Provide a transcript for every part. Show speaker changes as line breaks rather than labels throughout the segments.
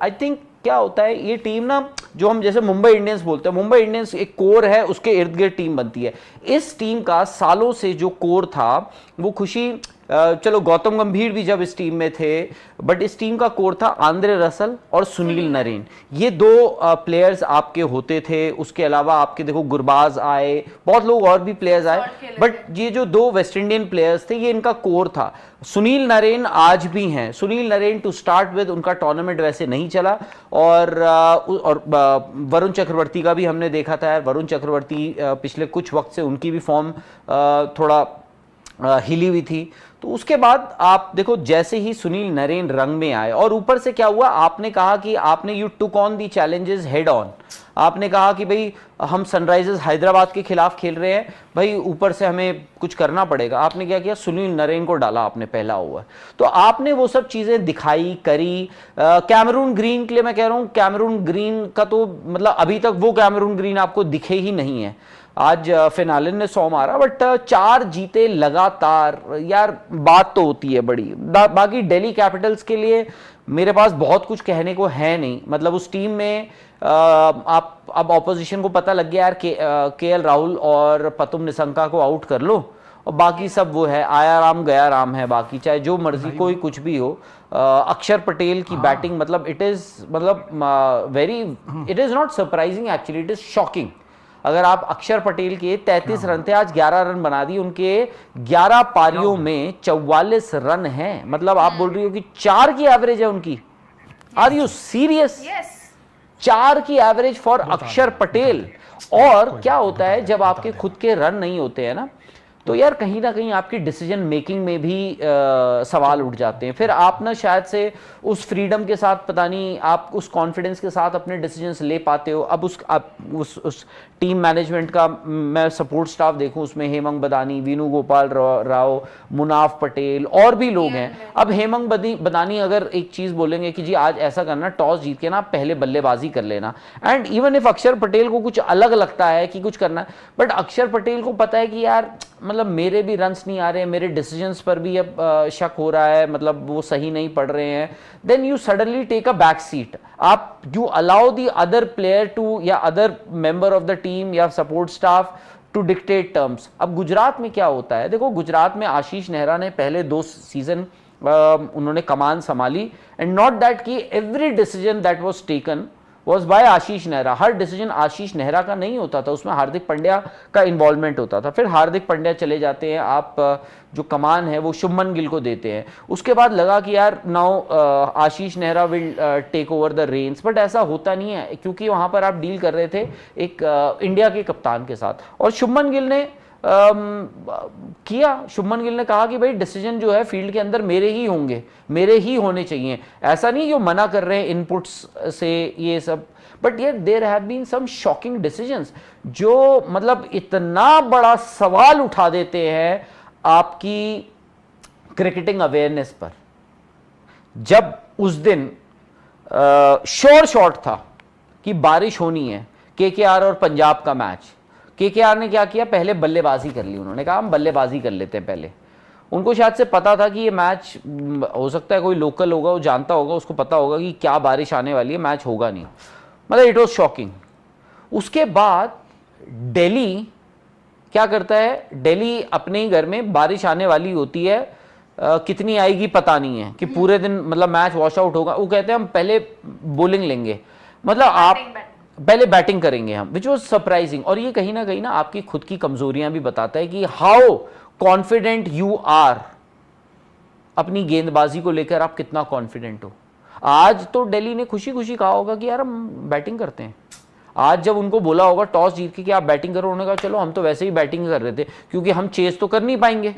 I think क्या होता है, ये टीम ना जो हम जैसे मुंबई इंडियंस बोलते हैं, मुंबई इंडियंस एक कोर है, उसके इर्द गिर्द टीम बनती है। इस टीम का सालों से जो कोर था वो खुशी, चलो गौतम गंभीर भी जब इस टीम में थे, बट इस टीम का कोर था आंद्रे रसल और सुनील नरेन। ये दो प्लेयर्स आपके होते थे। उसके अलावा आपके देखो गुरबाज आए, बहुत लोग और भी प्लेयर्स आए, बट ये जो दो वेस्ट इंडियन प्लेयर्स थे ये इनका कोर था। सुनील नरेन आज भी हैं। Sunil Narine to start with उनका टूर्नामेंट वैसे नहीं चला, और वरुण चक्रवर्ती का भी हमने देखा था यार। वरुण चक्रवर्ती पिछले कुछ वक्त से उनकी भी फॉर्म थोड़ा हिली हुई थी। तो उसके बाद आप देखो जैसे ही सुनील नरेन रंग में आए, और ऊपर से क्या हुआ, आपने कहा कि आपने you took on the challenges head on. आपने कहा कि भाई हम सनराइजर्स हैदराबाद के खिलाफ खेल रहे हैं, भाई ऊपर से हमें कुछ करना पड़ेगा। आपने क्या किया, सुनील नरेन को डाला आपने पहला ओवर। तो आपने वो सब चीजें दिखाई करी। कैमरून ग्रीन के लिए मैं कह रहा हूं, कैमरून ग्रीन का तो मतलब अभी तक वो कैमरून ग्रीन आपको दिखे ही नहीं है। आज फिनालिन ने 100 मारा, बट 4 जीते लगातार, यार बात तो होती है बड़ी। बाकी दिल्ली कैपिटल्स के लिए मेरे पास बहुत कुछ कहने को है नहीं। मतलब उस टीम में आप अब ऑपोजिशन को पता लग गया यार, केएल राहुल और पतुम निसंका को आउट कर लो, और बाकी सब वो है, आया राम गया राम है। बाकी चाहे जो मर्जी कोई कुछ भी हो, अक्षर पटेल की बैटिंग, मतलब इट इज मतलब very, it is not surprising actually, it is shocking. अगर आप अक्षर पटेल के 33 रन थे, आज 11 रन बना दिए। उनके 11 पारियों में 44 रन हैं। मतलब आप बोल रही हो कि 4 की एवरेज है उनकी। Are you serious? 4 की एवरेज फॉर अक्षर पटेल। और क्या होता है जब आपके खुद के रन नहीं होते हैं ना, तो यार कहीं ना कहीं आपकी डिसीजन मेकिंग में भी सवाल उठ जाते हैं। फिर आप ना शायद से उस फ्रीडम के साथ, पता नहीं आप उस कॉन्फिडेंस के साथ अपने डिसीजंस ले पाते हो। अब उस टीम मैनेजमेंट का मैं सपोर्ट स्टाफ देखूं, उसमें हेमंग बदानी, वीनू गोपाल राव, मुनाफ पटेल और भी लोग हैं। अब हेमंग बदानी अगर एक चीज बोलेंगे कि जी आज ऐसा करना, टॉस जीत के ना पहले बल्लेबाजी कर लेना, एंड इवन इफ अक्षर पटेल को कुछ अलग लगता है कि कुछ करना, बट अक्षर पटेल को पता है कि यार मतलब मेरे भी रन्स नहीं आ रहे हैं, मेरे डिसीजंस पर भी अब शक हो रहा है, मतलब वो सही नहीं पड़ रहे हैं, then you suddenly take a back seat. आप you allow the other player to, या other member of the team या support staff to dictate terms. अब गुजरात में क्या होता है, देखो गुजरात में आशीष नेहरा ने पहले 2 सीजन उन्होंने कमान संभाली, एंड नॉट दैट कि every decision that was taken was by Ashish Nehra. हर डिसीजन आशीष नेहरा का नहीं होता था, उसमें हार्दिक पांड्या का इन्वॉल्वमेंट होता था। फिर हार्दिक पांड्या चले जाते हैं, आप जो कमान है वो शुभमन गिल को देते हैं। उसके बाद लगा कि यार now Ashish Nehra will take over the reins, but ऐसा होता नहीं है, क्योंकि वहां पर आप डील कर रहे थे एक इंडिया के कप्तान के साथ। और शुभमन गिल ने किया, शुभमन गिल ने कहा कि भाई डिसीजन जो है फील्ड के अंदर मेरे ही होंगे, मेरे ही होने चाहिए। ऐसा नहीं जो मना कर रहे हैं इनपुट्स से ये सब, बट ये there have been some shocking decisions जो मतलब इतना बड़ा सवाल उठा देते हैं आपकी क्रिकेटिंग अवेयरनेस पर। जब उस दिन श्योर शॉट था कि बारिश होनी है, केकेआर और पंजाब का मैच, केकेआर ने क्या किया, पहले बल्लेबाजी कर ली। उन्होंने कहा हम बल्लेबाजी कर लेते हैं पहले। उनको शायद से पता था कि ये मैच हो सकता है कोई लोकल होगा, वो जानता होगा, उसको पता होगा कि क्या बारिश आने वाली है, मैच होगा नहीं। मतलब इट वॉज शॉकिंग। उसके बाद दिल्ली क्या करता है, दिल्ली अपने ही घर में बारिश आने वाली होती है, कितनी आएगी पता नहीं है, कि पूरे दिन मतलब मैच वॉश आउट होगा। वो कहते हैं हम पहले बॉलिंग लेंगे, मतलब आप पहले बैटिंग करेंगे हम, विच वॉज सरप्राइजिंग। और ये कहीं ना आपकी खुद की कमजोरियां भी बताता है कि हाउ कॉन्फिडेंट यू आर, अपनी गेंदबाजी को लेकर आप कितना कॉन्फिडेंट हो। आज तो दिल्ली ने खुशी खुशी कहा होगा कि यार हम बैटिंग करते हैं। आज जब उनको बोला होगा टॉस जीत के कि आप बैटिंग करो, उन्होंने कहा चलो हम तो वैसे ही बैटिंग कर रहे थे, क्योंकि हम चेस तो कर नहीं पाएंगे।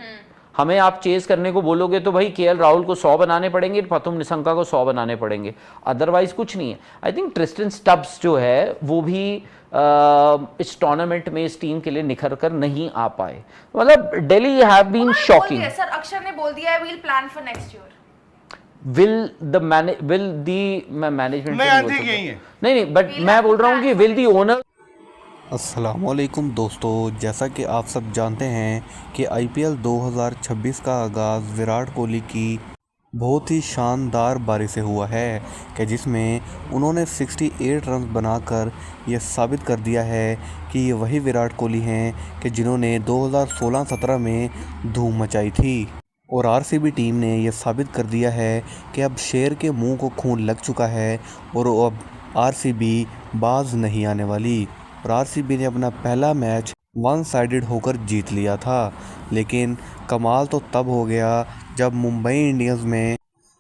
हमें आप चेस करने को बोलोगे तो भाई केएल राहुल को 100 बनाने पड़ेंगे, पतुम निसंका को 100 बनाने पड़ेंगे, अदरवाइज कुछ नहीं है। आई थिंक ट्रिस्टन स्टब्स जो है वो भी इस टूर्नामेंट में इस टीम के लिए निखर कर नहीं आ पाए। मतलब Delhi have been shocking.
Sir Axar ने बोल दिया है we will plan for next year.
Will the management नहीं, बट मैं बोल रहा हूँ कि विल दी ओनर।
अस्सलामुअलैकुम दोस्तों, जैसा कि आप सब जानते हैं कि आईपीएल 2026 का आगाज़ विराट कोहली की बहुत ही शानदार बारी से हुआ है कि जिसमें उन्होंने 68 रन बनाकर ये साबित कर दिया है कि ये वही विराट कोहली हैं कि जिन्होंने 2016-17 में धूम मचाई थी। और आरसीबी टीम ने यह साबित कर दिया है कि अब शेर के मुंह को खून लग चुका है और अब आरसीबी बाज नहीं आने वाली। और आरसीबी ने अपना पहला मैच वन साइडेड होकर जीत लिया था, लेकिन कमाल तो तब हो गया जब मुंबई इंडियंस में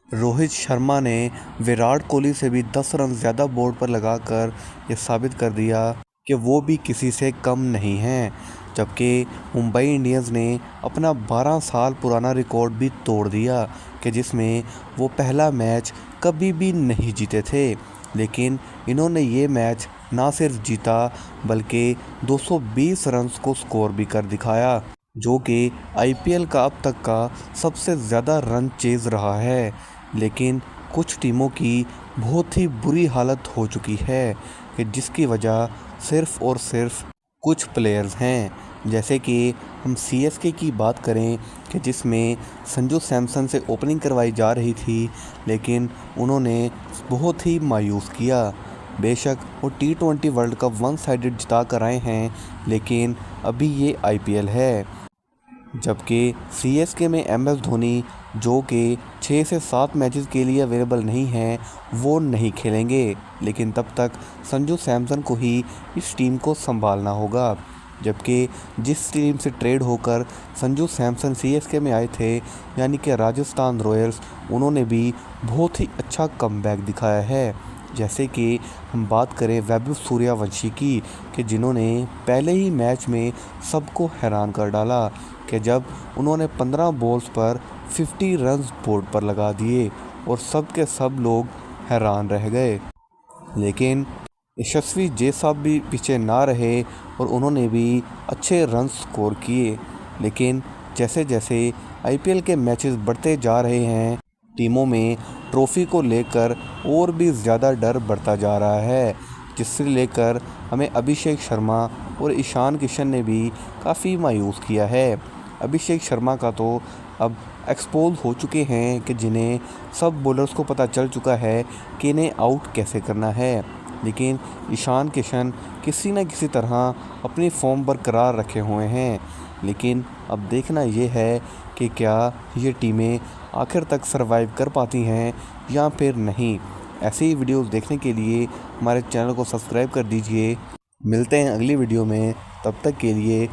रोहित शर्मा ने विराट कोहली से भी 10 रन ज़्यादा बोर्ड पर लगाकर ये साबित कर दिया कि वो भी किसी से कम नहीं हैं। जबकि मुंबई इंडियंस ने अपना 12 साल पुराना रिकॉर्ड भी तोड़ दिया कि जिसमें वो पहला मैच कभी भी नहीं जीते थे, लेकिन इन्होंने ये मैच ना सिर्फ जीता बल्कि 220 रन्स को स्कोर भी कर दिखाया, जो कि आईपीएल का अब तक का सबसे ज़्यादा रन चेज़ रहा है। लेकिन कुछ टीमों की बहुत ही बुरी हालत हो चुकी है कि जिसकी वजह सिर्फ़ और सिर्फ कुछ प्लेयर्स हैं। जैसे कि हम सीएसके की बात करें कि जिसमें संजू सैमसन से ओपनिंग करवाई जा रही थी, लेकिन उन्होंने बहुत ही मायूस किया। बेशक वो T20 world cup one sided जिता कर आए हैं, लेकिन अभी ये आईपीएल है। जबकि सीएसके में एमएस धोनी, जो कि 6 से 7 मैचेस के लिए अवेलेबल नहीं हैं, वो नहीं खेलेंगे, लेकिन तब तक संजू सैमसन को ही इस टीम को संभालना होगा। जबकि जिस टीम से ट्रेड होकर संजू सैमसन सीएसके में आए थे, यानी कि राजस्थान रॉयल्स, उन्होंने भी बहुत ही अच्छा कमबैक दिखाया है। जैसे कि हम बात करें वैभव सूर्यवंशी की कि जिन्होंने पहले ही मैच में सबको हैरान कर डाला कि जब उन्होंने 15 बॉल्स पर 50 रन्स बोर्ड पर लगा दिए और सब के सब लोग हैरान रह गए। लेकिन यशस्वी जयसवाल भी पीछे ना रहे और उन्होंने भी अच्छे रन स्कोर किए। लेकिन जैसे जैसे आईपीएल के मैचेस बढ़ते जा रहे हैं, टीमों में ट्रॉफ़ी को लेकर और भी ज़्यादा डर बढ़ता जा रहा है, जिससे लेकर हमें अभिषेक शर्मा और ईशान किशन ने भी काफ़ी मायूस किया है। अभिषेक शर्मा का तो अब एक्सपोज हो चुके हैं कि जिन्हें सब बॉलर्स को पता चल चुका है कि इन्हें आउट कैसे करना है, लेकिन ईशान किशन किसी न किसी तरह अपनी फॉर्म बरकरार रखे हुए हैं। लेकिन अब देखना ये है कि क्या ये टीमें आखिर तक सरवाइव कर पाती हैं या फिर नहीं। ऐसे ही वीडियोस देखने के लिए हमारे चैनल को सब्सक्राइब कर दीजिए। मिलते हैं अगली वीडियो में, तब तक के लिए